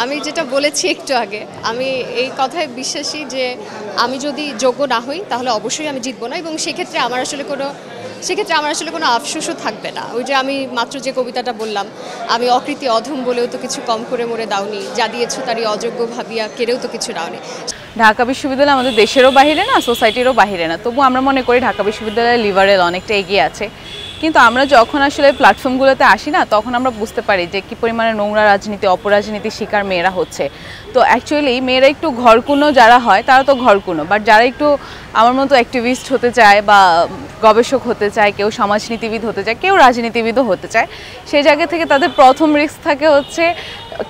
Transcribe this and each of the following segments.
আমি যেটা বলেছি একটু আগে, আমি এই কথায় বিশ্বাসী যে আমি যদি যোগ্য না হই তাহলে অবশ্যই আমি জিতবো না, এবং সেক্ষেত্রে আমার আসলে কোনো আফসোসও থাকবে না। ওই যে আমি মাত্র যে কবিতাটা বললাম, আমি অকৃতি অধম বলেও তো কিছু কম করে মরে দাওনি, যা দিয়েছো তারই অযোগ্য ভাবিয়া কেড়েও তো কিছু দাওনি। ঢাকা বিশ্ববিদ্যালয় আমাদের দেশেরও বাহিরে না, সোসাইটিরও বাহিরে না, তবু আমরা মনে করি ঢাকা বিশ্ববিদ্যালয়ের লিবারেল অনেকটা এগিয়ে আছে। কিন্তু আমরা যখন আসলে প্ল্যাটফর্মগুলোতে আসি না, তখন আমরা বুঝতে পারি যে কী পরিমাণে নোংরা রাজনীতি, অপরাজনীতির শিকার মেয়েরা হচ্ছে। তো অ্যাকচুয়ালি মেয়েরা একটু ঘরকুনো যারা হয় তারা তো ঘরকুনো, বাট যারা একটু আমার মতো অ্যাক্টিভিস্ট হতে চায় বা গবেষক হতে চায়, কেউ সমাজনীতিবিদ হতে চায়, কেউ রাজনীতিবিদও হতে চায়, সেই জায়গা থেকে তাদের প্রথম রিস্ক থাকে হচ্ছে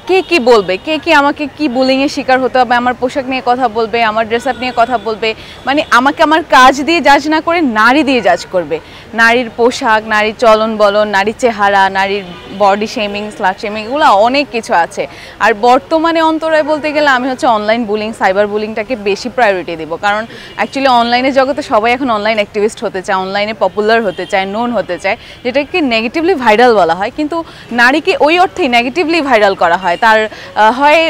কে কি বলবে, কে কি আমাকে কি বুলিংয়ের শিকার হতে হবে, আমার পোশাক নিয়ে কথা বলবে, আমার ড্রেস আপ নিয়ে কথা বলবে, মানে আমাকে আমার কাজ দিয়ে জাজ না করে নারী দিয়ে জাজ করবে। নারীর পোশাক, নারীর চলন বলন, নারীর চেহারা, নারীর বডি শেমিং, স্লাট শেমিং, এগুলো অনেক কিছু আছে। আর বর্তমানে অন্তরায় বলতে গেলে আমি হচ্ছে অনলাইন বুলিং, সাইবার বুলিংটাকে বেশি প্রায়োরিটি দেবো, কারণ অ্যাকচুয়ালি অনলাইনের জগতে সবাই এখন অনলাইন অ্যাক্টিভিস্ট হতে চায়, অনলাইনে পপুলার হতে চায়, নোন হতে চায়, যেটাকে নেগেটিভলি ভাইরাল বলা হয়। কিন্তু নারীকে ওই অর্থেই নেগেটিভলি ভাইরাল করা হয়। তার হয়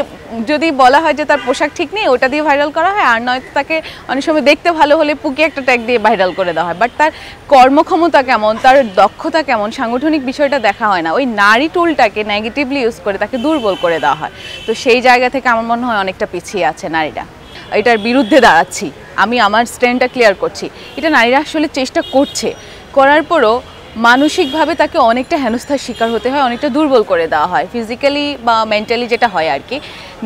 যদি বলা হয় যে তার পোশাক ঠিক নেই, ওটা দিয়ে ভাইরাল করা হয়, আর নয়তো তাকে অনেক সময় দেখতে ভালো হলে পুকে একটা ট্যাগ দিয়ে ভাইরাল করে দেওয়া হয়। বাট তার কর্মক্ষমতা কেমন, তার দক্ষতা কেমন, সাংগঠনিক বিষয়টা দেখা হয় না। ওই নারী টুলটাকে নেগেটিভলি ইউজ করে তাকে দুর্বল করে দেওয়া হয়। তো সেই জায়গা থেকে আমার মনে হয় অনেকটা পিছিয়ে আছে নারীরা। এটার বিরুদ্ধে দাঁড়াচ্ছি, আমি আমার স্ট্যান্ডটা ক্লিয়ার করছি। এটা নারীরা আসলে চেষ্টা করছে, করার পরও মানসিকভাবে তাকে অনেকটা হেনস্থার শিকার হতে হয়, অনেকটা দুর্বল করে দেওয়া হয় ফিজিক্যালি বা মেন্টালি, যেটা হয় আর কি।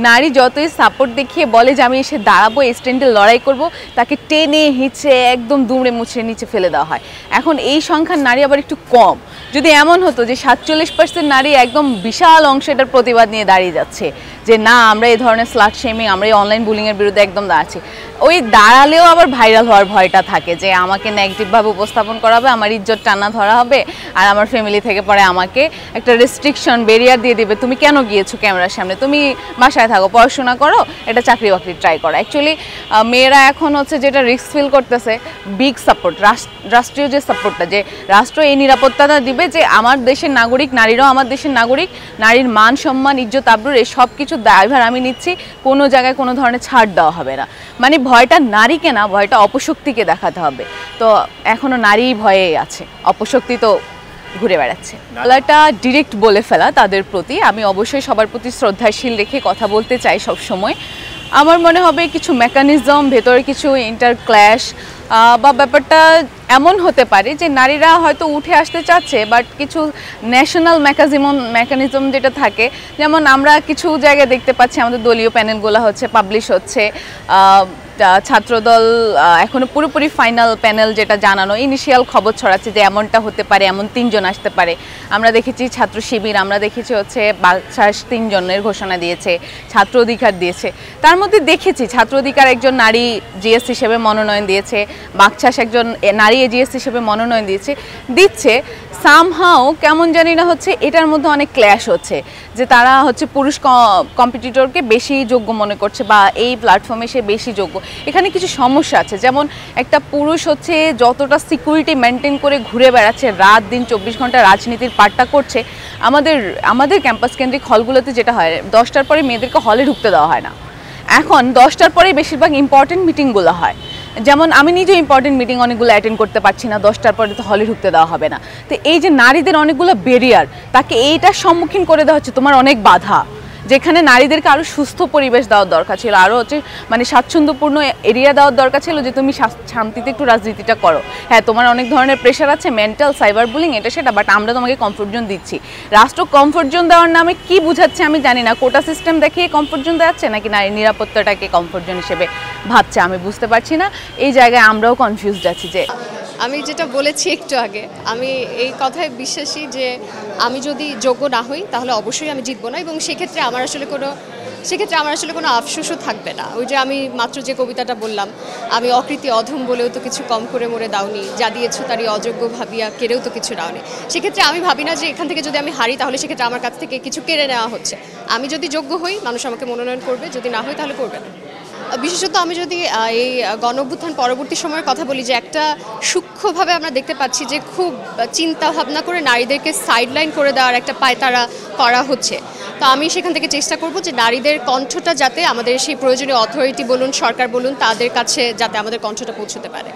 নারী যতই সাপোর্ট দেখিয়ে বলে যে আমি এসে দাঁড়াবো, এই স্ট্যান্ডে লড়াই করব, তাকে টেনে হিঁচড়ে একদম দুমড়ে মুচড়ে নিচে ফেলে দেওয়া হয়। এখন এই সংখ্যার নারী আবার একটু কম। যদি এমন হতো যে 47% নারী একদম বিশাল অংশ এটার প্রতিবাদ নিয়ে দাঁড়িয়ে যাচ্ছে যে না আমরা এই ধরনের স্লাট শেমিং, আমরা এই অনলাইন বুলিংয়ের বিরুদ্ধে একদম দাঁড়াচ্ছি, ওই দাঁড়ালেও আবার ভাইরাল হওয়ার ভয়টা থাকে যে আমাকে নেগেটিভভাবে উপস্থাপন করা হবে, আমার ইজ্জত টানা ধরা হবে, আর আমার ফ্যামিলি থেকে পরে আমাকে একটা রেস্ট্রিকশন, ব্যারিয়ার দিয়ে দেবে, তুমি কেন গিয়েছো ক্যামেরার সামনে, তুমি বাসায় থাকো, পড়াশোনা করো, এটা চাকরি বাকরি ট্রাই করো। অ্যাকচুয়ালি মেয়েরা এখন হচ্ছে যেটা রিস্ক ফিল করতেছে, বিগ সাপোর্ট, রাষ্ট্রীয় যে সাপোর্টটা, যে রাষ্ট্র এই নিরাপত্তাটা দিবে যে আমার দেশের নাগরিক, নারীরাও আমার দেশের নাগরিক, নারীর মান সম্মান, ইজ্জত আবরুর এই সব কিছু দায়ভার আমি নিচ্ছি, কোনো জায়গায় কোনো ধরনের ছাড় দেওয়া হবে না। মানে ভয়টা নারীকে না, ভয়টা অপশক্তিকে দেখাতে হবে। তো এখনও নারী ভয়ে আছে, অপশক্তি তো ঘুরে বেড়াচ্ছে। বলাটা ডিরেক্ট বলে ফেলা তাদের প্রতি, আমি অবশ্যই সবার প্রতি শ্রদ্ধাশীল রেখে কথা বলতে চাই সব সময়। আমার মনে হবে কিছু মেকানিজম, ভেতরে কিছু ইন্টারক্ল্যাশ বা ব্যাপারটা এমন হতে পারে যে নারীরা হয়তো উঠে আসতে চাচ্ছে, বাট কিছু ন্যাশনাল মেকানিজম যেটা থাকে, যেমন আমরা কিছু জায়গায় দেখতে পাচ্ছি আমাদের দলীয় প্যানেলগুলো হচ্ছে পাবলিশ হচ্ছে, ছাত্রদল এখনো পুরোপুরি ফাইনাল প্যানেল যেটা জানানো, ইনিশিয়াল খবর ছড়াচ্ছে যে এমনটা হতে পারে, এমন 3 জন আসতে পারে। আমরা দেখেছি ছাত্র শিবির, আমরা দেখেছি হচ্ছে বাকশাস 3 জনের ঘোষণা দিয়েছে, ছাত্র অধিকার দিয়েছে। তার মধ্যে দেখেছি ছাত্র অধিকার একজন নারী জিএস হিসেবে মনোনয়ন দিয়েছে, বাকশাস একজন নারী এজিএস হিসেবে মনোনয়ন দিচ্ছে। সামহাও কেমন জানি না হচ্ছে এটার মধ্যে অনেক ক্ল্যাশ হচ্ছে, যে তারা হচ্ছে পুরুষ কম্পিটিটরকে বেশি যোগ্য মনে করছে বা এই প্ল্যাটফর্মে সে বেশি যোগ্য। এখানে কিছু সমস্যা আছে, যেমন একটা পুরুষ হচ্ছে যতটা সিকিউরিটি মেনটেন করে ঘুরে বেড়াচ্ছে, রাত দিন 24 ঘন্টা রাজনীতির পাটটা করছে, আমাদের ক্যাম্পাস কেন্দ্রিক হলগুলোতে যেটা হয় 10টার পরে মেয়েদেরকে হলে ঢুকতে দেওয়া হয় না। এখন 10টার পরেই বেশিরভাগ ইম্পর্টেন্ট মিটিংগুলো হয়, যেমন আমি নিজেও ইম্পর্টেন্ট মিটিং অনেকগুলো অ্যাটেন্ড করতে পারছি না, 10টার পরে তো হলে ঢুকতে দেওয়া হবে না। তো এই যে নারীদের অনেকগুলো ব্যারিয়ার, তাকে এইটার সম্মুখীন করে দেওয়া হচ্ছে, তোমার অনেক বাধা, যেখানে নারীদেরকে আরও সুস্থ পরিবেশ দেওয়ার দরকার ছিল, আরও হচ্ছে মানে স্বাচ্ছন্দ্যপূর্ণ এরিয়া দেওয়ার দরকার ছিল, যে তুমি শান্তিতে একটু রাজনীতিটা করো। হ্যাঁ, তোমার অনেক ধরনের প্রেশার আছে, মেন্টাল, সাইবার বুলিং, এটা সেটা, বাট আমরা তোমাকে কমফোর্ট জোন দিচ্ছি। রাষ্ট্র কমফোর্ট জোন দেওয়ার নামে কি বুঝাচ্ছে আমি জানি না, কোটা সিস্টেম দেখিয়ে কমফোর্ট জোন দেওয়াচ্ছে নাকি নারী নিরাপত্তাটাকে কমফোর্ট জোন হিসেবে ভাবছে, আমি বুঝতে পারছি না। এই জায়গায় আমরাও কনফিউজড আছি। যে আমি যেটা বলেছি একটু আগে, আমি এই কথায় বিশ্বাসী যে আমি যদি যোগ্য না হই তাহলে অবশ্যই আমি জিতবো না, এবং সেক্ষেত্রে আমার আসলে কোনো আফসোসও থাকবে না। ওই যে আমি মাত্র যে কবিতাটা বললাম, আমি অকৃতি অধম বলেও তো কিছু কম করে মরে দাওনি, যা দিয়েছো তারই অযোগ্য ভাবিয়া কেড়েও তো কিছু দাওনি। সেক্ষেত্রে আমি ভাবি না যে এখান থেকে যদি আমি হারি তাহলে সেক্ষেত্রে আমার কাছ থেকে কিছু কেড়ে নেওয়া হচ্ছে। আমি যদি যোগ্য হই মানুষ আমাকে মনোনয়ন করবে, যদি না হই তাহলে করবে না। বিশেষত আমি যদি এই গণঅভ্যুত্থান পরবর্তী সময়ের কথা বলি, যে একটা সূক্ষ্মভাবে আমরা দেখতে পাচ্ছি যে খুব চিন্তা ভাবনা করে নারীদেরকে সাইডলাইন করে দেওয়ার একটা পায়তারা করা হচ্ছে। তো তো আমি সেখান থেকে চেষ্টা করব যে নারীদের কণ্ঠটা যাতে আমাদের সেই প্রয়োজনীয় অথরিটি বলুন, সরকার বলুন, তাদের কাছে যাতে আমাদের কণ্ঠটা পৌঁছতে পারে।